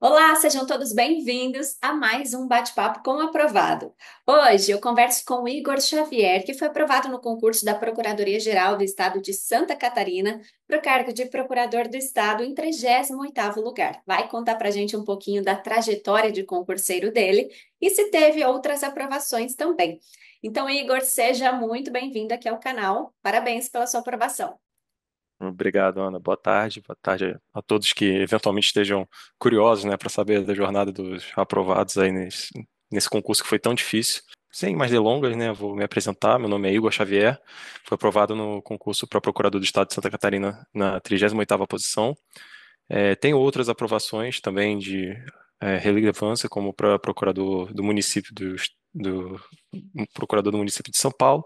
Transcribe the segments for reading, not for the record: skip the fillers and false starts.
Olá, sejam todos bem-vindos a mais um bate-papo com o aprovado. Hoje eu converso com o Igor Xavier, que foi aprovado no concurso da Procuradoria-Geral do Estado de Santa Catarina para o cargo de Procurador do Estado em 38º lugar. Vai contar para a gente um pouquinho da trajetória de concurseiro dele e se teve outras aprovações também. Então, Igor, seja muito bem-vindo aqui ao canal. Parabéns pela sua aprovação. Obrigado, Ana. Boa tarde a todos que eventualmente estejam curiosos, né, para saber da jornada dos aprovados aí nesse concurso que foi tão difícil. Sem mais delongas, né, vou me apresentar. Meu nome é Igor Xavier, fui aprovado no concurso para Procurador do Estado de Santa Catarina na 38ª posição. Tenho outras aprovações também de relevância, como para Procurador do município do Procurador do município de São Paulo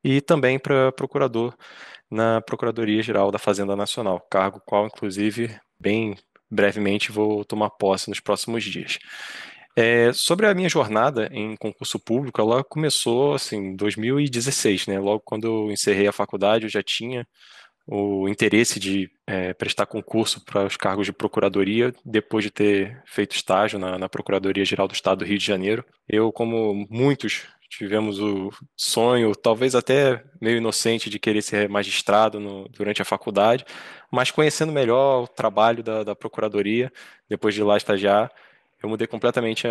e também para Procurador na Procuradoria-Geral da Fazenda Nacional, cargo qual, inclusive, bem brevemente vou tomar posse nos próximos dias. Sobre a minha jornada em concurso público, ela começou assim, em 2016, né? Logo quando eu encerrei a faculdade, eu já tinha o interesse de prestar concurso para os cargos de procuradoria, depois de ter feito estágio na Procuradoria-Geral do Estado do Rio de Janeiro. Eu, como muitos, tivemos o sonho, talvez até meio inocente, de querer ser magistrado durante a faculdade, mas conhecendo melhor o trabalho da Procuradoria, depois de lá estagiar, eu mudei completamente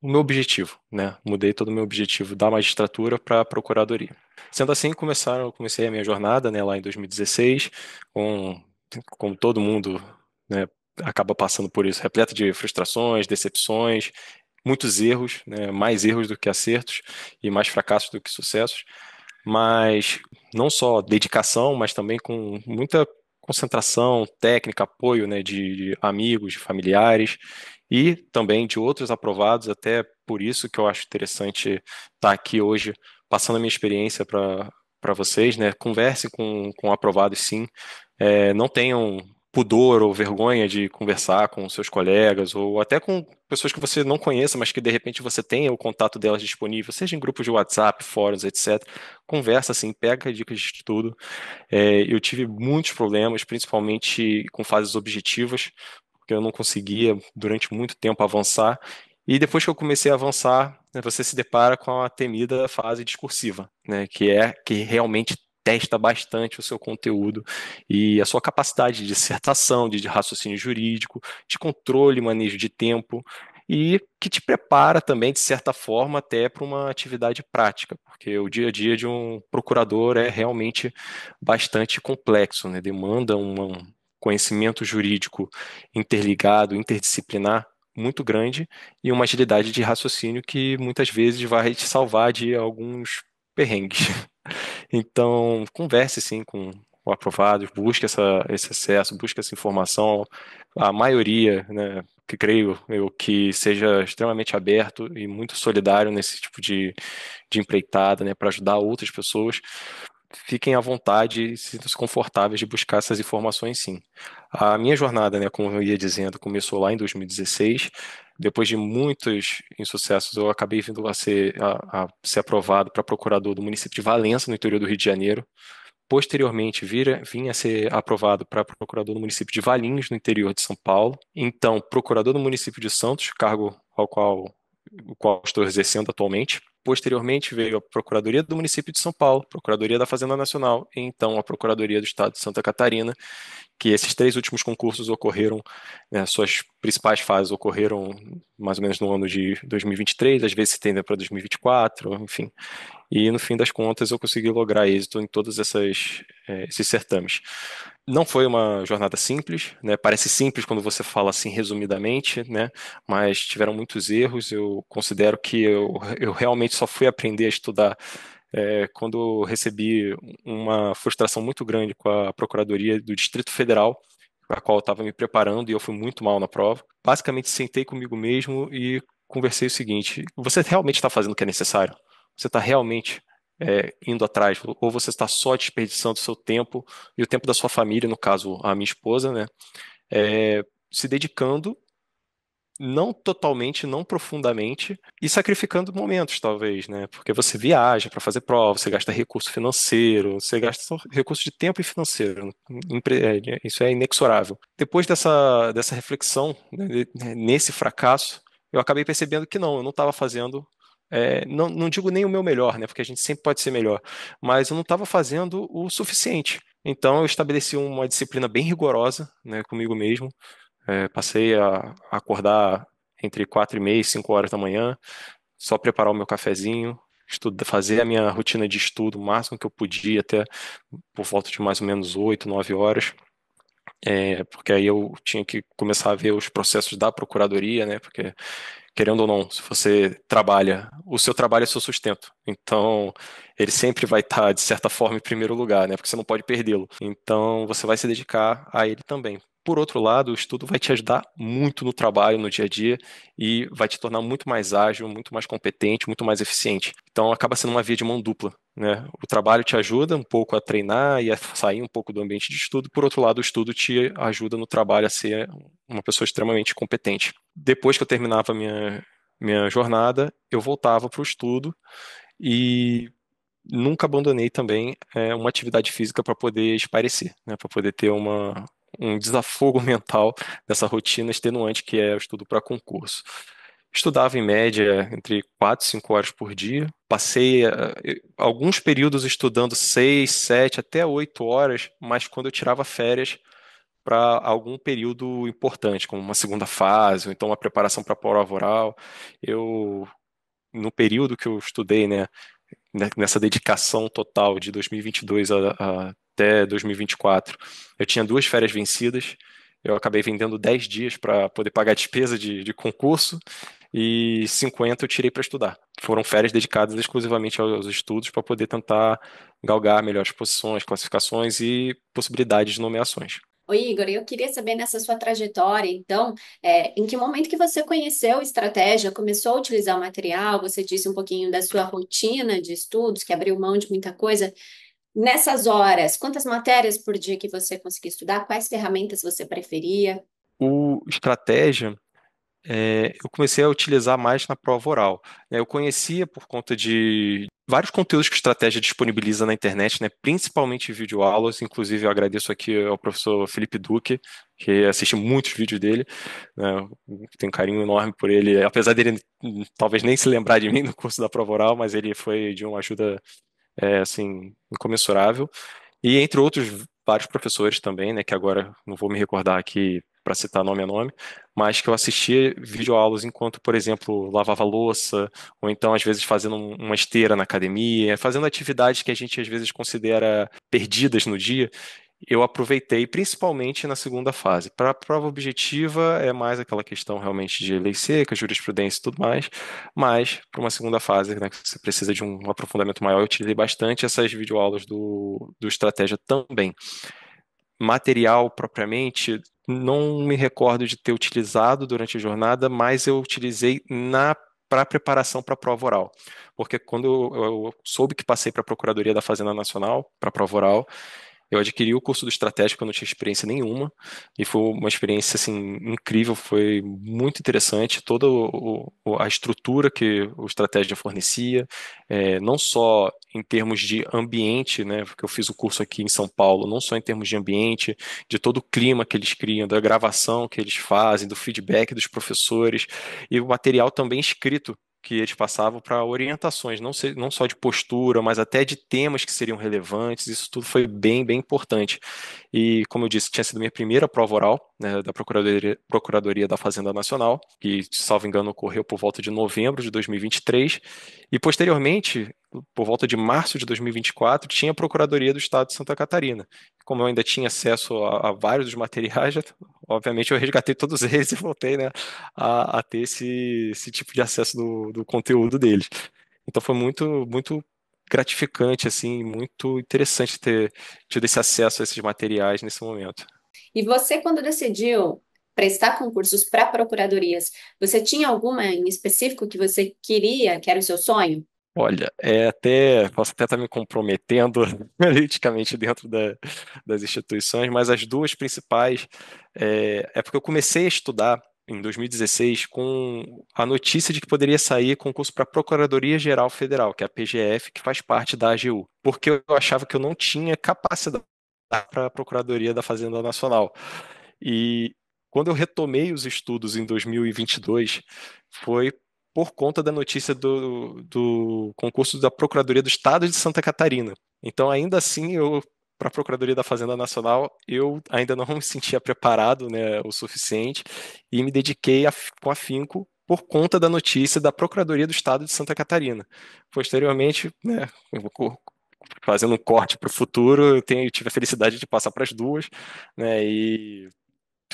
o meu objetivo, né? Mudei todo o meu objetivo da magistratura para a Procuradoria. Sendo assim, comecei a minha jornada, né, lá em 2016, com, como todo mundo, né, acaba passando por isso, repleto de frustrações, decepções, muitos erros, né, mais erros do que acertos e mais fracassos do que sucessos, mas não só dedicação, mas também com muita concentração técnica, apoio, né, de amigos, de familiares e também de outros aprovados, até por isso que eu acho interessante estar aqui hoje passando a minha experiência para vocês, né? Converse com aprovados, sim. Não tenham pudor ou vergonha de conversar com seus colegas ou até com pessoas que você não conheça, mas que de repente você tenha o contato delas disponível, seja em grupos de WhatsApp, fóruns, etc. Conversa assim, pega dicas de estudo. Eu tive muitos problemas, principalmente com fases objetivas, porque eu não conseguia durante muito tempo avançar. E depois que eu comecei a avançar, né, você se depara com a temida fase discursiva, né, que realmente testa bastante o seu conteúdo e a sua capacidade de dissertação, de raciocínio jurídico, de controle e manejo de tempo, e que te prepara também, de certa forma, até para uma atividade prática, porque o dia a dia de um procurador é realmente bastante complexo, né? Demanda um conhecimento jurídico interligado, interdisciplinar muito grande e uma agilidade de raciocínio que muitas vezes vai te salvar de alguns perrengues. Então, converse sim com o aprovado, busque esse acesso, busque essa informação. A maioria, né, que creio eu que seja extremamente aberto e muito solidário nesse tipo de empreitada, né, para ajudar outras pessoas. Fiquem à vontade e sintam-se confortáveis de buscar essas informações, sim. A minha jornada, né, como eu ia dizendo, começou lá em 2016. Depois de muitos insucessos, eu acabei vindo a ser aprovado para procurador do município de Valença, no interior do Rio de Janeiro. Posteriormente, vim a ser aprovado para procurador no município de Valinhos, no interior de São Paulo. Então, procurador no município de Santos, cargo o qual estou exercendo atualmente. Posteriormente, veio a Procuradoria do município de São Paulo, Procuradoria da Fazenda Nacional e então a Procuradoria do Estado de Santa Catarina, que esses três últimos concursos ocorreram, né, suas principais fases ocorreram mais ou menos no ano de 2023, às vezes se estendem para 2024, enfim. E no fim das contas eu consegui lograr êxito em todos esses certames. Não foi uma jornada simples, né? Parece simples quando você fala assim resumidamente, né? Mas tiveram muitos erros. Eu considero que eu realmente só fui aprender a estudar quando eu recebi uma frustração muito grande com a Procuradoria do Distrito Federal, para a qual eu estava me preparando e eu fui muito mal na prova. Basicamente, sentei comigo mesmo e conversei o seguinte: você realmente está fazendo o que é necessário? Você está realmente indo atrás? Ou você está só desperdiçando o seu tempo e o tempo da sua família, no caso, a minha esposa, né? Se dedicando não totalmente, não profundamente, e sacrificando momentos, talvez, né? Porque você viaja para fazer prova, você gasta recurso financeiro, você gasta só recurso de tempo e financeiro. Isso é inexorável. Depois dessa reflexão, né, nesse fracasso, eu acabei percebendo que não, eu não estava fazendo. Não digo nem o meu melhor, né? Porque a gente sempre pode ser melhor, mas eu não estava fazendo o suficiente. Então eu estabeleci uma disciplina bem rigorosa, né, comigo mesmo. Passei a acordar entre 4:30 e 5 horas da manhã, só preparar o meu cafezinho, fazer a minha rotina de estudo o máximo que eu podia, até por volta de mais ou menos 8, 9 horas. Porque aí eu tinha que começar a ver os processos da procuradoria, né? Porque, querendo ou não, se você trabalha, o seu trabalho é seu sustento. Então, ele sempre vai estar, de certa forma, em primeiro lugar, né? Porque você não pode perdê-lo. Então, você vai se dedicar a ele também. Por outro lado, o estudo vai te ajudar muito no trabalho, no dia a dia, e vai te tornar muito mais ágil, muito mais competente, muito mais eficiente. Então, acaba sendo uma via de mão dupla, né? O trabalho te ajuda um pouco a treinar e a sair um pouco do ambiente de estudo. Por outro lado, o estudo te ajuda no trabalho a ser uma pessoa extremamente competente. Depois que eu terminava a minha jornada, eu voltava para o estudo e nunca abandonei também uma atividade física para poder espairecer, né, para poder ter um desafogo mental dessa rotina extenuante que é o estudo para concurso. Estudava em média entre 4 e 5 horas por dia. Passei alguns períodos estudando 6, 7, até 8 horas, mas quando eu tirava férias para algum período importante, como uma segunda fase, ou então uma preparação para a prova oral, eu no período que eu estudei, né, nessa dedicação total de 2022 até 2024, eu tinha 2 férias vencidas. Eu acabei vendendo 10 dias para poder pagar a despesa de concurso e 50 eu tirei para estudar. Foram férias dedicadas exclusivamente aos estudos para poder tentar galgar melhores posições, classificações e possibilidades de nomeações. Ô Igor, eu queria saber nessa sua trajetória, então, em que momento que você conheceu estratégia, começou a utilizar o material, você disse um pouquinho da sua rotina de estudos, que abriu mão de muita coisa. Nessas horas, quantas matérias por dia que você conseguia estudar? Quais ferramentas você preferia? O estratégia eu comecei a utilizar mais na prova oral, né? Eu conhecia por conta de vários conteúdos que a Estratégia disponibiliza na internet, né? Principalmente videoaulas. Inclusive, eu agradeço aqui ao professor Felipe Duque, que assisti muitos vídeos dele, né? Tenho um carinho enorme por ele, apesar dele talvez nem se lembrar de mim no curso da prova oral, mas ele foi de uma ajuda assim incomensurável. E entre outros vários professores também, né, que agora não vou me recordar aqui para citar nome a nome, mas que eu assistia videoaulas enquanto, por exemplo, lavava louça, ou então às vezes fazendo uma esteira na academia, fazendo atividades que a gente às vezes considera perdidas no dia. Eu aproveitei principalmente na segunda fase. Para a prova objetiva é mais aquela questão realmente de lei seca, jurisprudência e tudo mais, mas para uma segunda fase, né, que você precisa de um aprofundamento maior, eu utilizei bastante essas videoaulas do Estratégia também. Material propriamente, não me recordo de ter utilizado durante a jornada, mas eu utilizei para preparação para a prova oral. Porque quando eu soube que passei para a Procuradoria da Fazenda Nacional, para a prova oral, eu adquiri o curso do Estratégico, eu não tinha experiência nenhuma, e foi uma experiência assim incrível, foi muito interessante toda a estrutura que o Estratégia fornecia, não só em termos de ambiente, né, porque eu fiz o curso aqui em São Paulo, não só em termos de ambiente, de todo o clima que eles criam, da gravação que eles fazem, do feedback dos professores, e o material também escrito que eles passavam para orientações, não só de postura, mas até de temas que seriam relevantes. Isso tudo foi bem, bem importante. E, como eu disse, tinha sido minha primeira prova oral, né, da Procuradoria da Fazenda Nacional, que, salvo engano, ocorreu por volta de novembro de 2023. E, posteriormente, por volta de março de 2024, tinha a Procuradoria do Estado de Santa Catarina. Como eu ainda tinha acesso a vários dos materiais, obviamente eu resgatei todos eles e voltei, né, a ter esse tipo de acesso do conteúdo deles. Então foi muito, muito gratificante, assim, muito interessante ter tido esse acesso a esses materiais nesse momento. E você, quando decidiu prestar concursos para procuradorias, você tinha alguma em específico que você queria, que era o seu sonho? Olha, posso até estar me comprometendo politicamente dentro das instituições, mas as duas principais, porque eu comecei a estudar em 2016 com a notícia de que poderia sair concurso para a Procuradoria-Geral Federal, que é a PGF, que faz parte da AGU, porque eu achava que eu não tinha capacidade para a Procuradoria da Fazenda Nacional. E quando eu retomei os estudos em 2022, foi por conta da notícia do concurso da Procuradoria do Estado de Santa Catarina. Então, ainda assim, para a Procuradoria da Fazenda Nacional, eu ainda não me sentia preparado, né, o suficiente e me dediquei com afinco por conta da notícia da Procuradoria do Estado de Santa Catarina. Posteriormente, né, fazendo um corte para o futuro, eu tive a felicidade de passar para as duas, né, e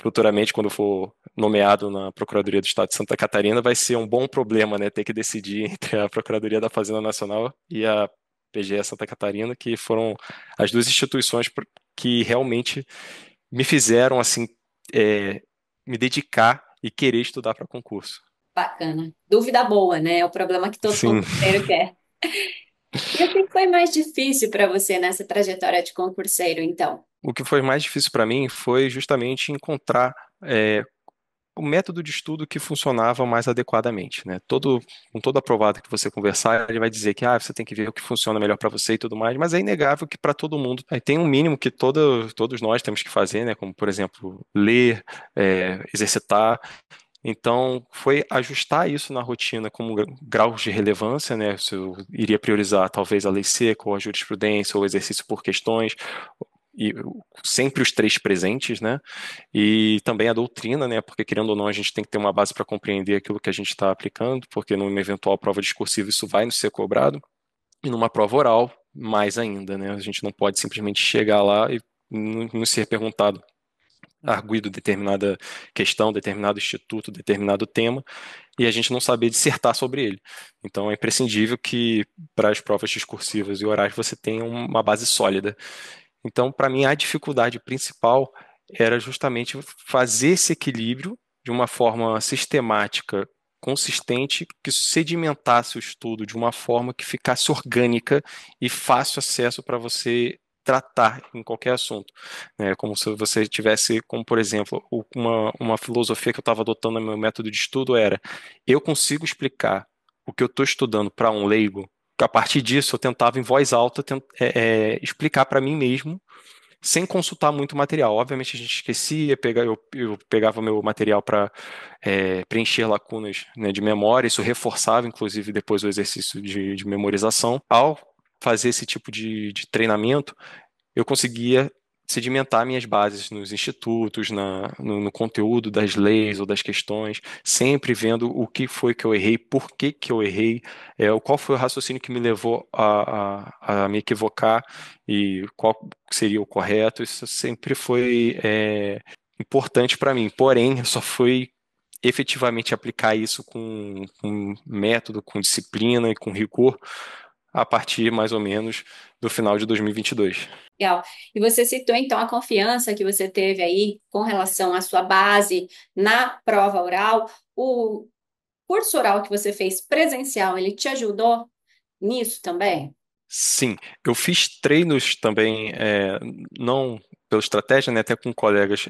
futuramente, quando for nomeado na Procuradoria do Estado de Santa Catarina, vai ser um bom problema, né, ter que decidir entre a Procuradoria da Fazenda Nacional e a PGE Santa Catarina, que foram as duas instituições que realmente me fizeram assim me dedicar e querer estudar para concurso. Bacana. Dúvida boa, né? É o problema que todo Sim, concurseiro quer. E o que foi mais difícil para você nessa trajetória de concurseiro, então? o que foi mais difícil para mim foi justamente encontrar o método de estudo que funcionava mais adequadamente, né? Com todo aprovado que você conversar, ele vai dizer que você tem que ver o que funciona melhor para você e tudo mais, mas é inegável que para todo mundo tem um mínimo que todos nós temos que fazer, né? Como, por exemplo, ler, exercitar. Então, foi ajustar isso na rotina como graus de relevância, né? Se eu iria priorizar talvez a lei seca, ou a jurisprudência, ou o exercício por questões, e sempre os três presentes, né? E também a doutrina, né? Porque querendo ou não, a gente tem que ter uma base para compreender aquilo que a gente está aplicando, porque numa eventual prova discursiva isso vai nos ser cobrado, e numa prova oral, mais ainda, né? A gente não pode simplesmente chegar lá e não ser perguntado, arguido determinada questão, determinado instituto, determinado tema, e a gente não saber dissertar sobre ele. Então é imprescindível que para as provas discursivas e orais você tenha uma base sólida. Então, para mim, a dificuldade principal era justamente fazer esse equilíbrio de uma forma sistemática, consistente, que sedimentasse o estudo de uma forma que ficasse orgânica e fácil acesso para você tratar em qualquer assunto. Né? Como se você tivesse, como por exemplo, uma filosofia que eu estava adotando no meu método de estudo era: eu consigo explicar o que eu estou estudando para um leigo. A partir disso, eu tentava em voz alta explicar para mim mesmo, sem consultar muito material. Obviamente, a gente esquecia, eu pegava meu material para preencher lacunas, né, de memória, isso reforçava, inclusive, depois o exercício de memorização. Ao fazer esse tipo de treinamento, eu conseguia sedimentar minhas bases nos institutos, no conteúdo das leis ou das questões, sempre vendo o que foi que eu errei, por que que eu errei, qual foi o raciocínio que me levou a me equivocar e qual seria o correto. Isso sempre foi importante para mim, porém, eu só fui efetivamente aplicar isso com método, com disciplina e com rigor a partir mais ou menos do final de 2022. Legal. E você citou então a confiança que você teve aí com relação à sua base na prova oral. O curso oral que você fez presencial, ele te ajudou nisso também? Sim, eu fiz treinos também, não pela estratégia, né, até com colegas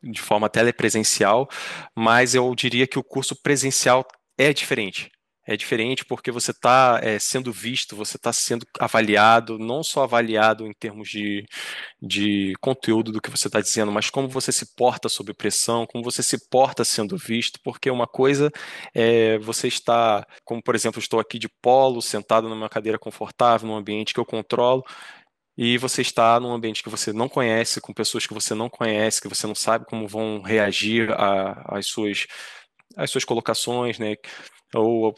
de forma telepresencial, mas eu diria que o curso presencial é diferente. É diferente porque você está sendo visto, você está sendo avaliado, não só avaliado em termos de conteúdo do que você está dizendo, mas como você se porta sob pressão, como você se porta sendo visto, porque uma coisa é você está, como por exemplo, estou aqui de polo, sentado numa cadeira confortável, num ambiente que eu controlo, e você está num ambiente que você não conhece, com pessoas que você não conhece, que você não sabe como vão reagir às suas colocações, né? Ou,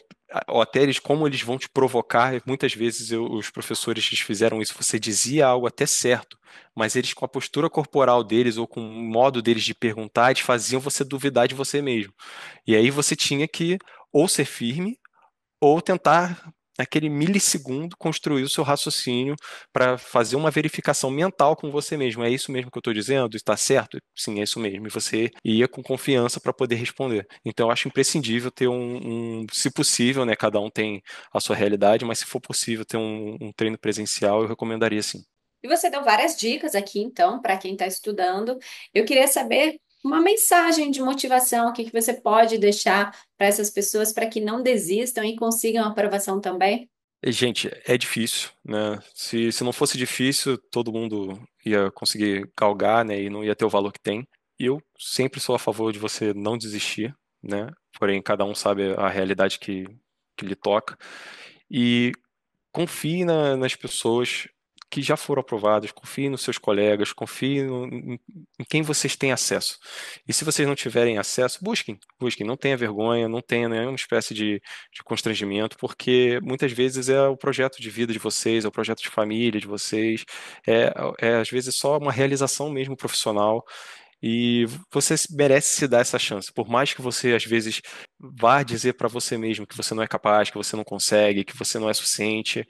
ou até como eles vão te provocar. Muitas vezes os professores eles fizeram isso, você dizia algo até certo, mas eles com a postura corporal deles ou com o modo deles de perguntar, eles faziam você duvidar de você mesmo. E aí você tinha que ou ser firme ou tentar, naquele milissegundo, construir o seu raciocínio para fazer uma verificação mental com você mesmo. É isso mesmo que eu estou dizendo? Está certo? Sim, é isso mesmo. E você ia com confiança para poder responder. Então, eu acho imprescindível ter se possível, né? Cada um tem a sua realidade, mas se for possível ter um treino presencial, eu recomendaria sim. E você deu várias dicas aqui, então, para quem está estudando. Eu queria saber uma mensagem de motivação, o que que você pode deixar para essas pessoas para que não desistam e consigam a aprovação também? E, gente, é difícil, né? Se não fosse difícil, todo mundo ia conseguir galgar, né? E não ia ter o valor que tem. E eu sempre sou a favor de você não desistir, né? Porém, cada um sabe a realidade que lhe toca. E confie nas pessoas que já foram aprovadas, confie nos seus colegas, confie em quem vocês têm acesso. E se vocês não tiverem acesso, busquem, não tenha vergonha, não tenha nenhuma espécie de constrangimento, porque muitas vezes é o projeto de vida de vocês, é o projeto de família de vocês, é às vezes só uma realização mesmo profissional. E você merece se dar essa chance. Por mais que você, às vezes, vá dizer para você mesmo que você não é capaz, que você não consegue, que você não é suficiente,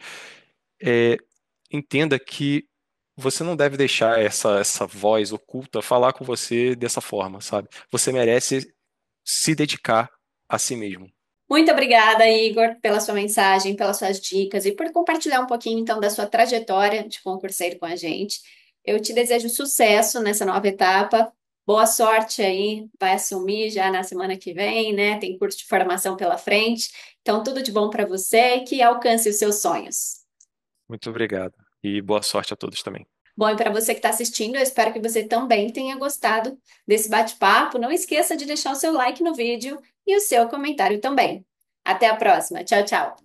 é, entenda que você não deve deixar essa voz oculta falar com você dessa forma, sabe? Você merece se dedicar a si mesmo. Muito obrigada, Igor, pela sua mensagem, pelas suas dicas e por compartilhar um pouquinho, então, da sua trajetória de concurseiro com a gente. Eu te desejo sucesso nessa nova etapa. Boa sorte aí, vai assumir já na semana que vem, né? Tem curso de formação pela frente. Então, tudo de bom para você e que alcance os seus sonhos. Muito obrigado. E boa sorte a todos também. Bom, e para você que está assistindo, eu espero que você também tenha gostado desse bate-papo. Não esqueça de deixar o seu like no vídeo e o seu comentário também. Até a próxima. Tchau, tchau.